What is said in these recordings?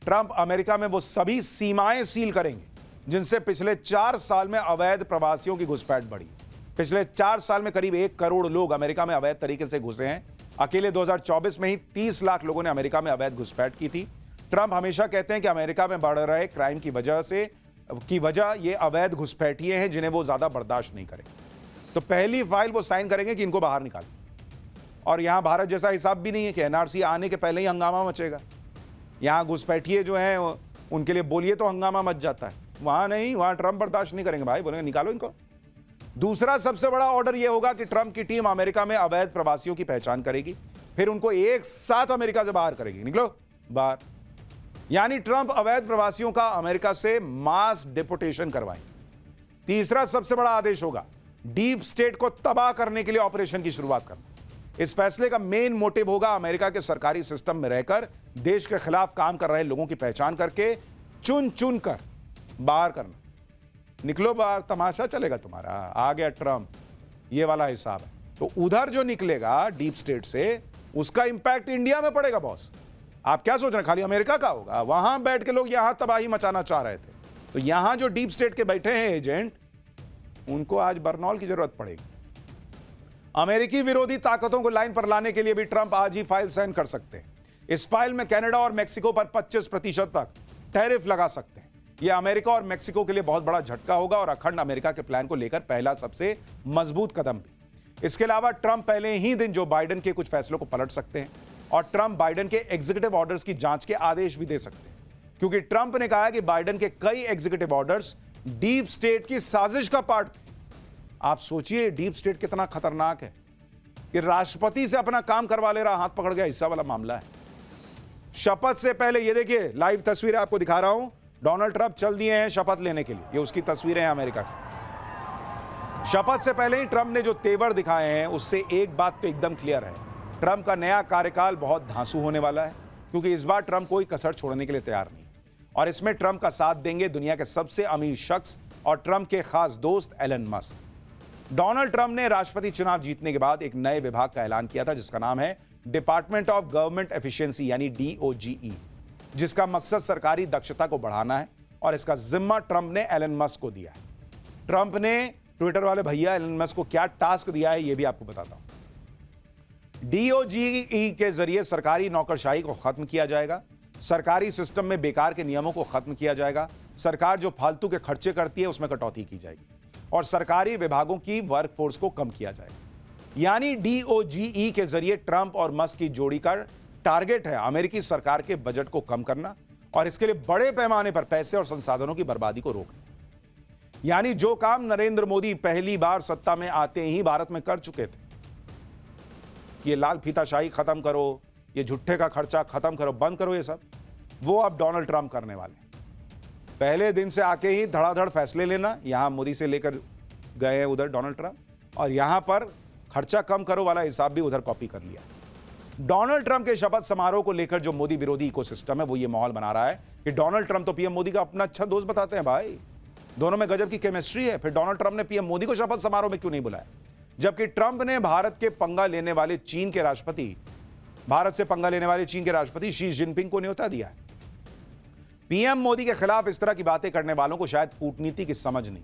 Trump America में वो सभी सीमाएं सील करेंगे जिनसे पिछले 4 साल में अवैध प्रवासियों की घुसपैठ बढ़ी। पिछले 4 साल में करीब 1 करोड़ लोग अमेरिका में अवैध तरीके से घुसे हैं। अकेले 2024 में ही 30 लाख लोगों ने अमेरिका में अवैध घुसपैठ की थी। ट्रंप हमेशा कहते हैं कि अमेरिका में बढ़ रहे क्राइम की वजह ये अवैध घुसपैठिए हैं जिन्हें वो ज्यादा बर्दाश्त नहीं करेंगे। तो पहली फाइल वो साइन करेंगे कि इनको बाहर निकालें। और यहां भारत जैसा हिसाब भी नहीं है कि एनआरसी आने के पहले ही हंगामा मचेगा। यहां घुसपैठिए जो हैं उनके लिए बोलिए तो हंगामा मच जाता है, वहां नहीं, वहां ट्रंप बर्दाश्त नहीं करेंगे भाई, बोलेंगे निकालो इनको। दूसरा सबसे बड़ा ऑर्डर यह होगा कि ट्रंप की टीम अमेरिका में अवैध प्रवासियों की पहचान करेगी, फिर उनको एक साथ अमेरिका से बाहर करेगी, निकलो बाहर। यानी ट्रंप अवैध प्रवासियों का अमेरिका से मास डिपोर्टेशन करवाएंगे। तीसरा सबसे बड़ा आदेश होगा डीप स्टेट को तबाह करने के लिए ऑपरेशन की शुरुआत करना। इस फैसले का मेन मोटिव होगा अमेरिका के सरकारी सिस्टम में रहकर देश के खिलाफ काम कर रहे लोगों की पहचान करके चुन चुन कर बाहर करना। निकलो बाहर, तमाशा चलेगा तुम्हारा। आ गया ट्रंप, ये वाला हिसाब है। तो उधर जो निकलेगा डीप स्टेट से, उसका इंपैक्ट इंडिया में पड़ेगा बॉस। आप क्या सोच रहे हैं खाली अमेरिका का होगा? वहां बैठ के लोग यहां तबाही मचाना चाह रहे थे, तो यहां जो डीप स्टेट के बैठे हैं एजेंट, उनको आज बरनौल की जरूरत पड़ेगी। अमेरिकी विरोधी ताकतों को लाइन पर लाने के लिए भी ट्रंप आज ही फाइल साइन कर सकते हैं। इस फाइल में कनाडा और मेक्सिको पर 25% तक टैरिफ लगा सकते हैं। यह अमेरिका और मेक्सिको के लिए बहुत बड़ा झटका होगा और अखंड अमेरिका के प्लान को लेकर पहला सबसे मजबूत कदम भी। इसके अलावा ट्रंप पहले ही दिन जो बाइडेन के कुछ फैसलों को पलट सकते हैं और ट्रंप बाइडेन के एग्जीक्यूटिव ऑर्डर्स की जांच के आदेश भी दे सकते हैं, क्योंकि ट्रंप ने कहा कि बाइडेन के कई एग्जीक्यूटिव ऑर्डर्स डीप स्टेट की साजिश का पार्ट थे। आप सोचिए डीप स्टेट कितना खतरनाक है कि राष्ट्रपति से अपना काम करवा ले रहा, हाथ पकड़ गया, हिस्सा वाला मामला है। शपथ से पहले ये देखिए, लाइव तस्वीरें आपको दिखा रहा हूं। डोनाल्ड ट्रंप चल दिए हैं शपथ लेने के लिए। ये उसकी तस्वीरें हैं अमेरिका से। शपथ से पहले ही ट्रंप ने जो तेवर दिखाए हैं उससे एक बात तो एकदम क्लियर है, ट्रंप का नया कार्यकाल बहुत धांसू होने वाला है, क्योंकि इस बार ट्रंप कोई कसर छोड़ने के लिए तैयार नहीं। और इसमें ट्रंप का साथ देंगे दुनिया के सबसे अमीर शख्स और ट्रंप के खास दोस्त एलन मस्क। डोनाल्ड ट्रंप ने राष्ट्रपति चुनाव जीतने के बाद एक नए विभाग का ऐलान किया था जिसका नाम है डिपार्टमेंट ऑफ गवर्नमेंट एफिशिएंसी यानी DOGE, जिसका मकसद सरकारी दक्षता को बढ़ाना है और इसका जिम्मा ट्रंप ने एलन मस्क को दिया है। ट्रंप ने ट्विटर वाले भैया एलन मस्क को क्या टास्क दिया है यह भी आपको बताता हूं। DOGE के जरिए सरकारी नौकरशाही को खत्म किया जाएगा, सरकारी सिस्टम में बेकार के नियमों को खत्म किया जाएगा, सरकार जो फालतू के खर्चे करती है उसमें कटौती की जाएगी और सरकारी विभागों की वर्कफोर्स को कम किया जाएगा। यानी DOGE के जरिए ट्रंप और मस्क की जोड़ी का टारगेट है अमेरिकी सरकार के बजट को कम करना और इसके लिए बड़े पैमाने पर पैसे और संसाधनों की बर्बादी को रोकना। यानी जो काम नरेंद्र मोदी पहली बार सत्ता में आते ही भारत में कर चुके थे, ये लाल फीताशाही खत्म करो, ये झुट्ठे का खर्चा खत्म करो, बंद करो, ये सब वो अब डोनाल्ड ट्रंप करने वाले। पहले दिन से आके ही धड़ाधड़ फैसले लेना, यहां मोदी से लेकर गए हैं उधर डोनाल्ड ट्रंप, और यहां पर खर्चा कम करो वाला हिसाब भी उधर कॉपी कर लिया। डोनाल्ड ट्रंप के शपथ समारोह को लेकर जो मोदी विरोधी इकोसिस्टम है वो ये माहौल बना रहा है कि डोनाल्ड ट्रंप तो पीएम मोदी का अपना अच्छा दोस्त बताते हैं भाई, दोनों में गजब की केमिस्ट्री है, फिर डोनाल्ड ट्रंप ने पीएम मोदी को शपथ समारोह में क्यों नहीं बुलाया? जबकि ट्रंप ने भारत से पंगा लेने वाले चीन के राष्ट्रपति शी जिनपिंग को न्योता दिया है। पीएम मोदी के खिलाफ इस तरह की बातें करने वालों को शायद कूटनीति की समझ नहीं।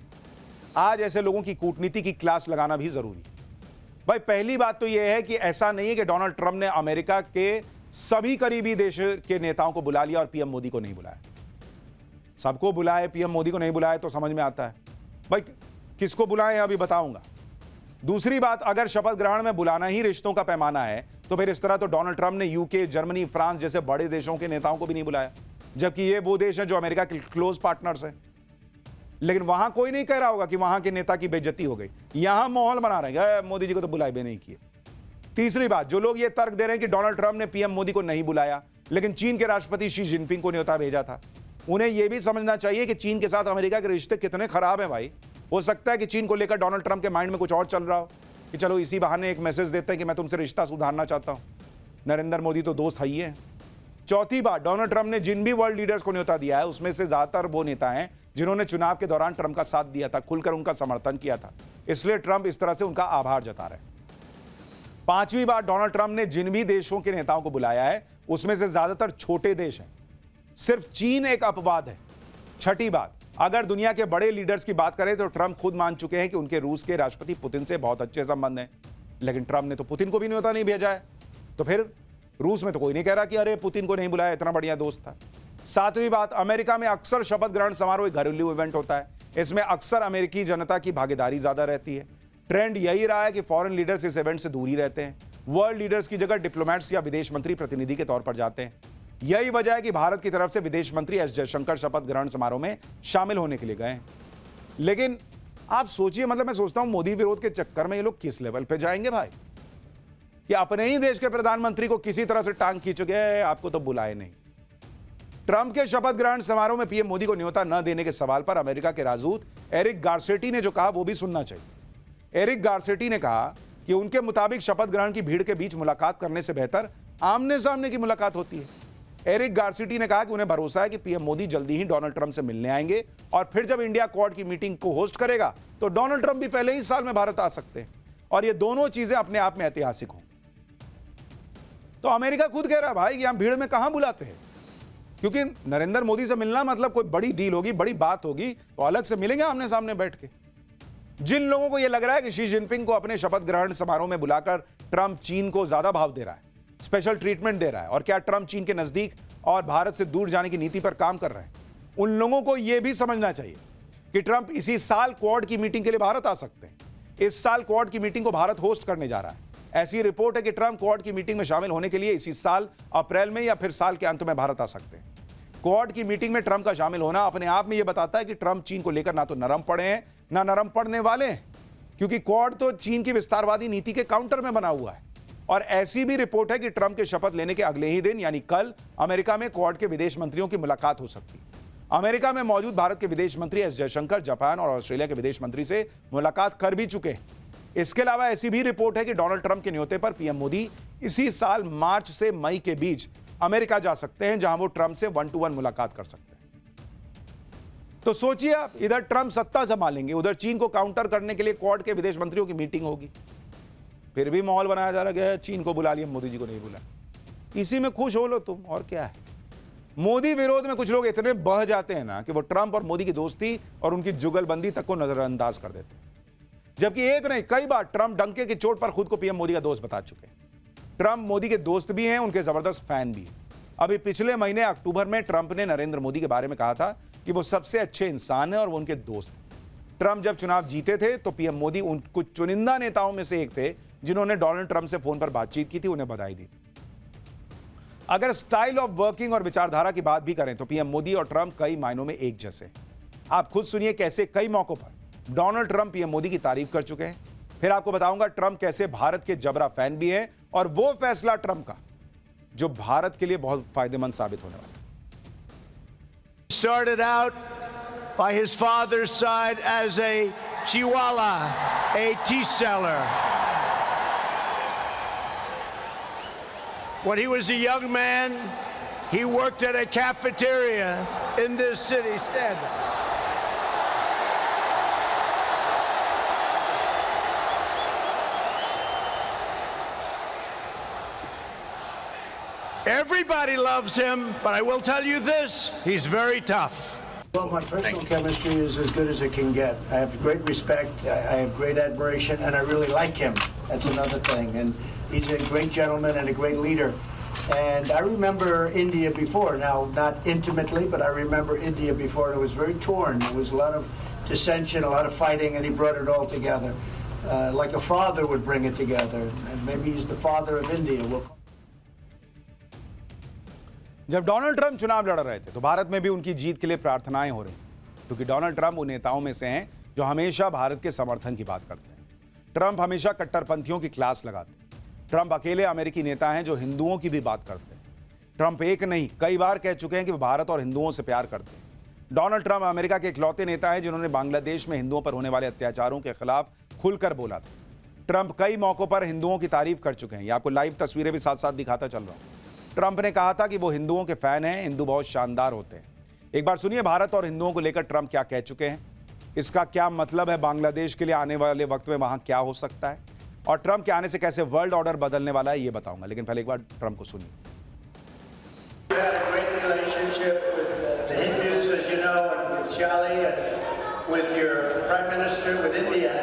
आज ऐसे लोगों की कूटनीति की क्लास लगाना भी जरूरी है भाई। पहली बात तो यह है कि ऐसा नहीं है कि डोनाल्ड ट्रंप ने अमेरिका के सभी करीबी देश के नेताओं को बुला लिया और पीएम मोदी को नहीं बुलाया। सबको बुलाए, पीएम मोदी को नहीं बुलाए तो समझ में आता है भाई, किसको बुलाएं अभी बताऊंगा। दूसरी बात, अगर शपथ ग्रहण में बुलाना ही रिश्तों का पैमाना है तो फिर इस तरह तो डोनाल्ड ट्रंप ने यूके, जर्मनी, फ्रांस जैसे बड़े देशों के नेताओं को भी नहीं बुलाया, जबकि ये वो देश हैं जो अमेरिका के क्लोज पार्टनर्स हैं। लेकिन वहां कोई नहीं कह रहा होगा कि वहां के नेता की बेइज्जती हो गई। यहां माहौल बना रहे हैं मोदी जी को तो बुलाए भी नहीं किए। तीसरी बात, जो लोग ये तर्क दे रहे हैं कि डोनाल्ड ट्रंप ने पीएम मोदी को नहीं बुलाया लेकिन चीन के राष्ट्रपति शी जिनपिंग को न्योता भेजा था, उन्हें यह भी समझना चाहिए कि चीन के साथ अमेरिका के रिश्ते कितने खराब हैं भाई। हो सकता है कि चीन को लेकर डोनाल्ड ट्रंप के माइंड में कुछ और चल रहा हो कि चलो इसी बहाने एक मैसेज देते हैं कि मैं तुमसे रिश्ता सुधारना चाहता हूं, नरेंद्र मोदी तो दोस्त है ही है। चौथी बात, डोनाल्ड ट्रंप ने जिन भी वर्ल्ड लीडर्स को न्योता दिया है उसमें से ज्यादातर वो नेता हैं जिन्होंने चुनाव के दौरान ट्रंप का साथ दिया था, खुलकर उनका समर्थन किया था, इसलिए ट्रंप इस तरह से उनका आभार जता रहे हैं। पांचवी बात, डोनाल्ड ट्रंप ने जिन भी देशों के नेताओं को बुलाया है उसमें से ज्यादातर छोटे देश हैं सिर्फ चीन एक अपवाद है। छठी बात, अगर दुनिया के बड़े लीडर्स की बात करें तो ट्रंप खुद मान चुके हैं कि उनके रूस के राष्ट्रपति पुतिन से बहुत अच्छे संबंध हैं, लेकिन ट्रंप ने तो पुतिन को भी न्योता नहीं भेजा है। तो फिर रूस में तो कोई नहीं कह रहा कि अरे पुतिन को नहीं बुलाया, इतना बढ़िया दोस्त था। सातवीं बात, अमेरिका में अक्सर शपथ ग्रहण समारोह एक घरेलू इवेंट होता है, इसमें अक्सर अमेरिकी जनता की भागीदारी ज्यादा रहती है। ट्रेंड यही रहा है कि फॉरेन लीडर्स इस इवेंट से दूर ही रहते हैं, वर्ल्ड लीडर्स की जगह डिप्लोमेट्स या विदेश मंत्री प्रतिनिधि के तौर पर जाते हैं। यही वजह है कि भारत की तरफ से विदेश मंत्री एस जयशंकर शपथ ग्रहण समारोह में शामिल होने के लिए गए हैं। लेकिन आप सोचिए, मतलब मैं सोचता हूं मोदी विरोध के चक्कर में ये लोग किस लेवल पे जाएंगे भाई, कि अपने ही देश के प्रधानमंत्री को किसी तरह से टांग खींच गए, आपको तो बुलाए नहीं। ट्रंप के शपथ ग्रहण समारोह में पीएम मोदी को न्योता न देने के सवाल पर अमेरिका के राजदूत एरिक गारसेटी ने जो कहा वो भी सुनना चाहिए। एरिक गारसेटी ने कहा कि उनके मुताबिक शपथ ग्रहण की भीड़ के बीच मुलाकात करने से बेहतर आमने सामने की मुलाकात होती है। एरिक गारसेटी ने कहा कि उन्हें भरोसा है कि पीएम मोदी जल्दी ही डोनाल्ड ट्रंप से मिलने आएंगे और फिर जब इंडिया क्वाड की मीटिंग को होस्ट करेगा तो डोनाल्ड ट्रंप भी पहले ही साल में भारत आ सकते हैं और ये दोनों चीजें अपने आप में ऐतिहासिक हों। तो अमेरिका खुद कह रहा है भाई कि हम भीड़ में कहां बुलाते हैं, क्योंकि नरेंद्र मोदी से मिलना मतलब कोई बड़ी डील होगी, बड़ी बात होगी, तो अलग से मिलेंगे आमने सामने बैठ के। जिन लोगों को यह लग रहा है कि शी जिनपिंग को अपने शपथ ग्रहण समारोह में बुलाकर ट्रंप चीन को ज्यादा भाव दे रहा है, स्पेशल ट्रीटमेंट दे रहा है, और क्या ट्रंप चीन के नजदीक और भारत से दूर जाने की नीति पर काम कर रहे हैं, उन लोगों को यह भी समझना चाहिए कि ट्रंप इसी साल क्वाड की मीटिंग के लिए भारत आ सकते हैं। इस साल क्वाड की मीटिंग को भारत होस्ट करने जा रहा है। ऐसी रिपोर्ट है कि ट्रंप क्वाड की मीटिंग में शामिल होने के लिए इसी साल अप्रैल में या फिर साल के अंत में भारत आ सकते हैं। क्वाड की मीटिंग में ट्रंप का शामिल होना अपने आप में यह बताता है कि ट्रंप चीन को लेकर ना तो नरम पड़े हैं ना नरम पड़ने वाले हैं, क्योंकि क्वाड तो चीन की विस्तारवादी नीति के काउंटर में बना हुआ है। और ऐसी भी रिपोर्ट है कि ट्रंप के शपथ लेने के अगले ही दिन यानी कल अमेरिका में क्वाड के विदेश मंत्रियों की मुलाकात हो सकती है। अमेरिका में मौजूद भारत के विदेश मंत्री एस जयशंकर जापान और ऑस्ट्रेलिया के विदेश मंत्री से मुलाकात कर भी चुके हैं। इसके अलावा ऐसी भी रिपोर्ट है कि डोनाल्ड ट्रंप के न्योते पर पीएम मोदी इसी साल मार्च से मई के बीच अमेरिका जा सकते हैं, जहां वो ट्रंप से 1-to-1 मुलाकात कर सकते हैं। तो सोचिए आप, इधर ट्रंप सत्ता संभालेंगे, उधर चीन को काउंटर करने के लिए क्वाड के विदेश मंत्रियों की मीटिंग होगी। फिर भी माहौल बनाया जा रहा है चीन को बुला लिया, मोदी जी को नहीं बुलाया। इसी में खुश हो लो तुम, और क्या है। मोदी विरोध में कुछ लोग इतने बह जाते हैं ना कि वो ट्रंप और मोदी की दोस्ती और उनकी जुगलबंदी तक को नजरअंदाज कर देते हैं, जबकि एक नहीं कई बार ट्रंप डंके की चोट पर खुद को पीएम मोदी का दोस्त बता चुके हैं। ट्रंप मोदी के दोस्त भी हैं, उनके जबरदस्त फैन भी हैं। अभी पिछले महीने अक्टूबर में ट्रंप ने नरेंद्र मोदी के बारे में कहा था कि वो सबसे अच्छे इंसान हैं और वो उनके दोस्त हैं। ट्रंप जब चुनाव जीते थे तो पीएम मोदी उन कुछ चुनिंदा नेताओं में से एक थे जिन्होंने डोनाल्ड ट्रंप से फोन पर बातचीत की थी, उन्हें बधाई दी थी। अगर स्टाइल ऑफ वर्किंग और विचारधारा की बात भी करें तो पीएम मोदी और ट्रंप कई मायनों में एक जैसे। आप खुद सुनिए कैसे कई मौकों पर डोनाल्ड ट्रंप पीएम मोदी की तारीफ कर चुके हैं। फिर आपको बताऊंगा ट्रंप कैसे भारत के जबरा फैन भी हैं और वो फैसला ट्रंप का जो भारत के लिए बहुत फायदेमंद साबित होने वाला है। Started out by his father's side as a chihuahua, a tea seller. When he was a young man, he worked at a cafeteria in this city. Stand up. Everybody loves him, but I will tell you this, he's very tough. Well, my personal chemistry is as good as it can get. I have great respect, I have great admiration, and I really like him. That's another thing. And he's a great gentleman and a great leader. And I remember India before, now not intimately, but I remember India before, and it was very torn. There was a lot of dissension, a lot of fighting, and he brought it all together. Like a father would bring it together. And maybe he's the father of India. जब Donald Trump चुनाव लड़ रहे थे तो भारत में भी उनकी जीत के लिए प्रार्थनाएं हो रही, क्योंकि डोनाल्ड ट्रंप उन नेताओं में से हैं जो हमेशा भारत के समर्थन की बात करते हैं। ट्रंप हमेशा कट्टरपंथियों की क्लास लगाते हैं। ट्रंप अकेले अमेरिकी नेता हैं जो हिंदुओं की भी बात करते हैं। ट्रंप एक नहीं कई बार कह चुके हैं कि वो भारत और हिंदुओं से प्यार करते हैं। डोनाल्ड ट्रंप अमेरिका के इकलौते नेता हैं जिन्होंने बांग्लादेश में हिंदुओं पर होने वाले अत्याचारों के खिलाफ खुलकर बोला था। ट्रंप कई मौकों पर हिंदुओं की तारीफ कर चुके हैं। ये आपको लाइव तस्वीरें भी साथ साथ दिखाता चल रहा हूं। ट्रंप ने कहा था कि वो हिंदुओं के फैन हैं, हिंदू बहुत शानदार होते हैं। एक बार सुनिए भारत और हिंदुओं को लेकर ट्रंप क्या कह चुके हैं, इसका क्या मतलब है बांग्लादेश के लिए आने वाले वक्त में वहां क्या हो सकता है, और ट्रंप के आने से कैसे वर्ल्ड ऑर्डर बदलने वाला है ये बताऊंगा। लेकिन पहले एक बार ट्रंप को सुनिए। relationship with the Hindus, as you know, and with Chali, and with your Prime Minister, with India.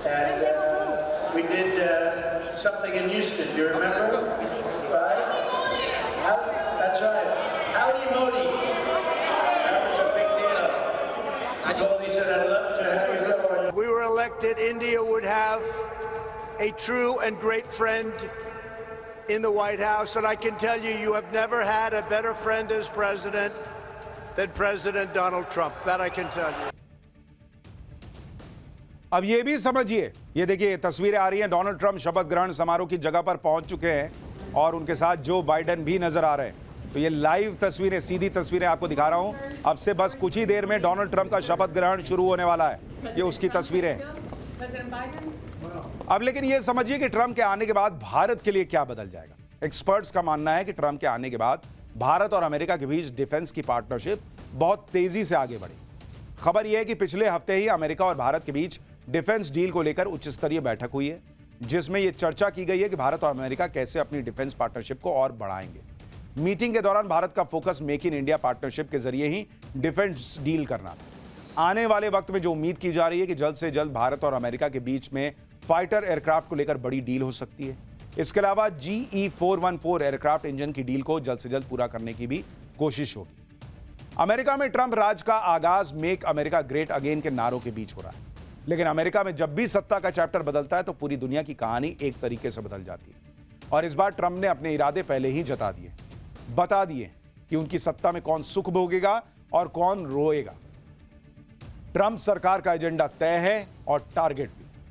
And we did something in Houston, do you remember? Right? That's right. Howdy Modi. That was a big deal. I told him, he said, I'd love to have you go. If we were elected, India would have a true and great friend in the White House. And I can tell you, you have never had a better friend as president than President Donald Trump. That I can tell you. अब ये भी समझिए, ये देखिए तस्वीरें आ रही हैं, Donald Trump शपथ ग्रहण समारोह की जगह पर पहुंच चुके हैं और उनके साथ जो बाइडेन भी नजर आ रहे हैं। तो ये लाइव तस्वीरें, सीधी तस्वीरें आपको दिखा रहा हूं। अब से बस कुछ ही देर में डोनाल्ड ट्रंप का शपथ ग्रहण शुरू होने वाला है। ये उसकी तस्वीरें हैं। अब लेकिन ये समझिए कि ट्रंप के आने के बाद भारत के लिए क्या बदल जाएगा। एक्सपर्ट्स का मानना है कि ट्रंप के आने के बाद भारत और अमेरिका के बीच डिफेंस की पार्टनरशिप बहुत तेजी से आगे बढ़ी। खबर यह है कि पिछले हफ्ते ही अमेरिका और भारत के बीच डिफेंस डील को लेकर उच्च स्तरीय बैठक हुई है, जिसमें यह चर्चा की गई है कि भारत और अमेरिका कैसे अपनी डिफेंस पार्टनरशिप को और बढ़ाएंगे। मीटिंग के दौरान भारत का focus make in India partnership के जरिए ही डिफेंस डील करना था। आने वाले वक्त में जो उम्मीद की जा रही है कि जल्द से जल्द भारत और अमेरिका के बीच में फाइटर एयरक्राफ्ट को लेकर बड़ी डील हो सकती है। इसके अलावा GE-414 एयरक्राफ्ट इंजन की डील को जल्द से जल्द पूरा करने की भी कोशिश होगी। अमेरिका में ट्रंप राज का आगाज मेक अमेरिका ग्रेट अगेन के नारों के बीच हो रहा है, लेकिन अमेरिका में जब भी सत्ता का चैप्टर बदलता है तो पूरी दुनिया की कहानी एक तरीके से बदल जाती है। और इस बार ट्रंप ने अपने इरादे पहले ही जता दिए, बता दिए कि उनकी सत्ता में कौन सुख भोगेगा और कौन रोएगा। ट्रंप सरकार का एजेंडा तय है और टारगेट भी।